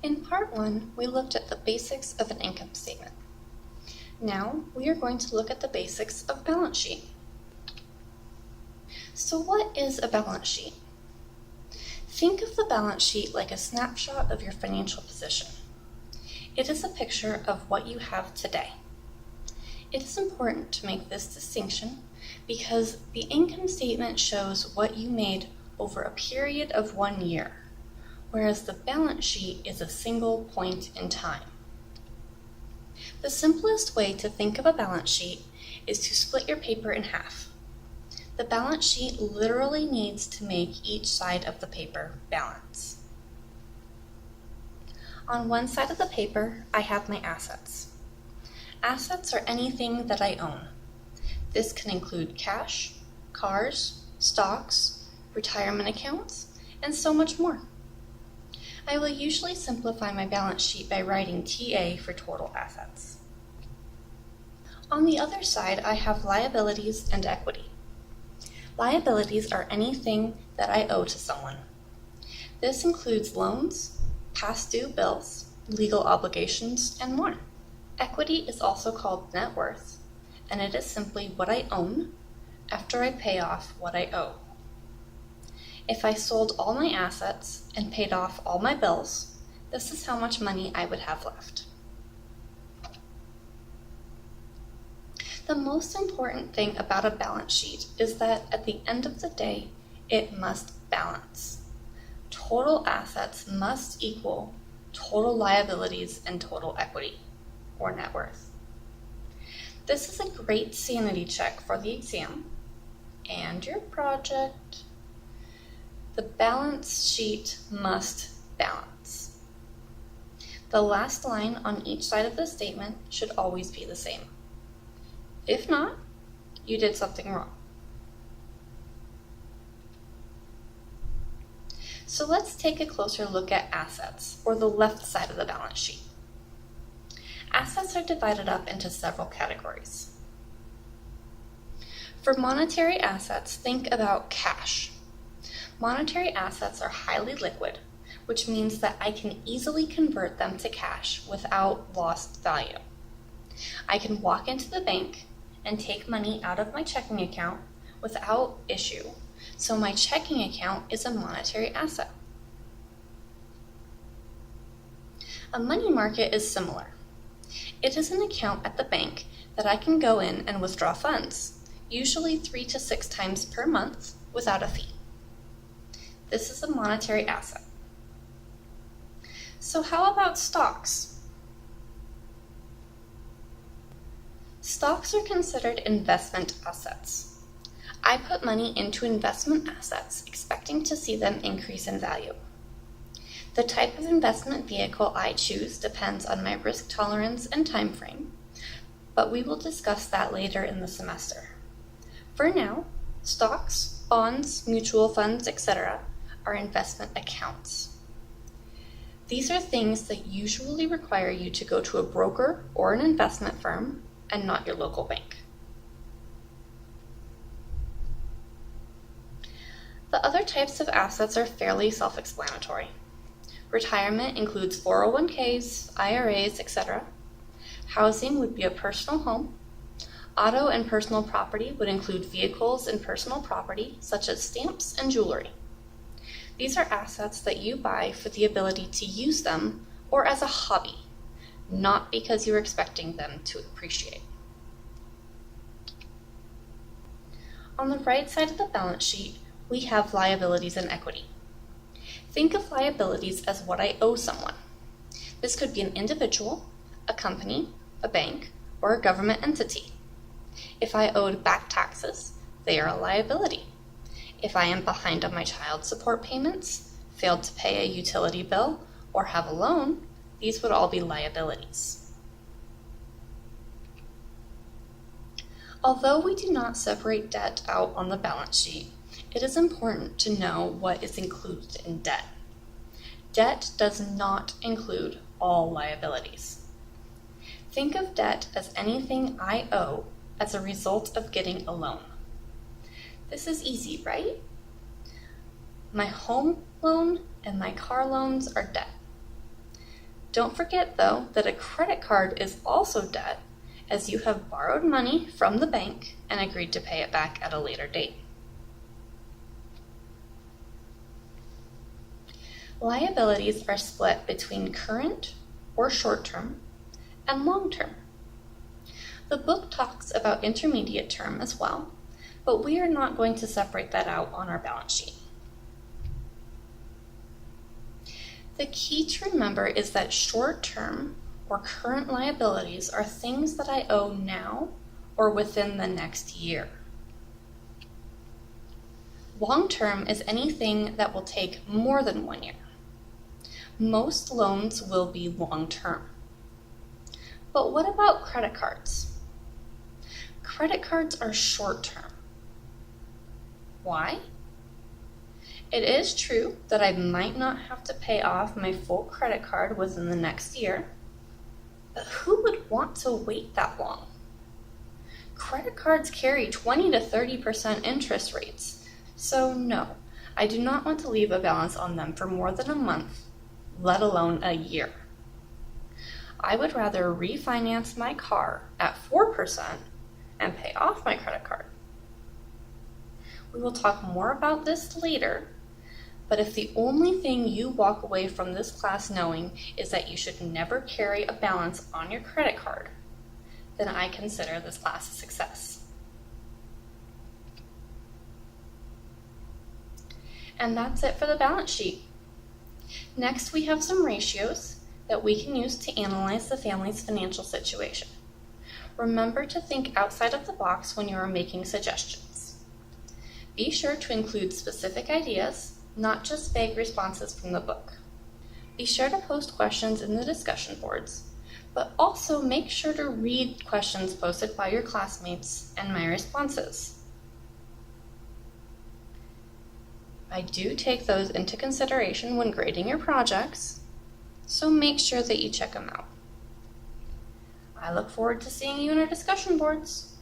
In part 1, we looked at the basics of an income statement. Now, we are going to look at the basics of balance sheet. So what is a balance sheet? Think of the balance sheet like a snapshot of your financial position. It is a picture of what you have today. It is important to make this distinction because the income statement shows what you made over a period of 1 year, whereas the balance sheet is a single point in time. The simplest way to think of a balance sheet is to split your paper in half. The balance sheet literally needs to make each side of the paper balance. On one side of the paper, I have my assets. Assets are anything that I own. This can include cash, cars, stocks, retirement accounts, and so much more. I will usually simplify my balance sheet by writing TA for total assets. On the other side, I have liabilities and equity. Liabilities are anything that I owe to someone. This includes loans, past due bills, legal obligations, and more. Equity is also called net worth, and it is simply what I own after I pay off what I owe. If I sold all my assets and paid off all my bills, this is how much money I would have left. The most important thing about a balance sheet is that at the end of the day, it must balance. Total assets must equal total liabilities and total equity, or net worth. This is a great sanity check for the exam and your project. The balance sheet must balance. The last line on each side of the statement should always be the same. If not, you did something wrong. So let's take a closer look at assets, or the left side of the balance sheet. Assets are divided up into several categories. For monetary assets, think about cash. Monetary assets are highly liquid, which means that I can easily convert them to cash without lost value. I can walk into the bank and take money out of my checking account without issue, so my checking account is a monetary asset. A money market is similar. It is an account at the bank that I can go in and withdraw funds, usually 3 to 6 times per month without a fee. This is a monetary asset. So how about stocks? Stocks are considered investment assets. I put money into investment assets expecting to see them increase in value. The type of investment vehicle I choose depends on my risk tolerance and time frame, but we will discuss that later in the semester. For now, stocks, bonds, mutual funds, etc. are investment accounts. These are things that usually require you to go to a broker or an investment firm and not your local bank. The other types of assets are fairly self-explanatory. Retirement includes 401ks, IRAs, etc. Housing would be a personal home. Auto and personal property would include vehicles and personal property, such as stamps and jewelry. These are assets that you buy for the ability to use them or as a hobby, not because you're expecting them to appreciate. On the right side of the balance sheet, we have liabilities and equity. Think of liabilities as what I owe someone. This could be an individual, a company, a bank, or a government entity. If I owed back taxes, they are a liability. If I am behind on my child support payments, failed to pay a utility bill, or have a loan, these would all be liabilities. Although we do not separate debt out on the balance sheet, it is important to know what is included in debt. Debt does not include all liabilities. Think of debt as anything I owe as a result of getting a loan. This is easy, right? My home loan and my car loans are debt. Don't forget, though, that a credit card is also debt, as you have borrowed money from the bank and agreed to pay it back at a later date. Liabilities are split between current or short-term and long-term. The book talks about intermediate term as well, but we are not going to separate that out on our balance sheet. The key to remember is that short-term or current liabilities are things that I owe now or within the next year. Long-term is anything that will take more than 1 year. Most loans will be long-term. But what about credit cards? Credit cards are short-term. Why? It is true that I might not have to pay off my full credit card within the next year, but who would want to wait that long? Credit cards carry 20 to 30% interest rates, so no, I do not want to leave a balance on them for more than a month, let alone a year. I would rather refinance my car at 4% and pay off my credit card. We will talk more about this later, but if the only thing you walk away from this class knowing is that you should never carry a balance on your credit card, then I consider this class a success. And that's it for the balance sheet. Next, we have some ratios that we can use to analyze the family's financial situation. Remember to think outside of the box when you are making suggestions. Be sure to include specific ideas, not just vague responses from the book. Be sure to post questions in the discussion boards, but also make sure to read questions posted by your classmates and my responses. I do take those into consideration when grading your projects, so make sure that you check them out. I look forward to seeing you in our discussion boards.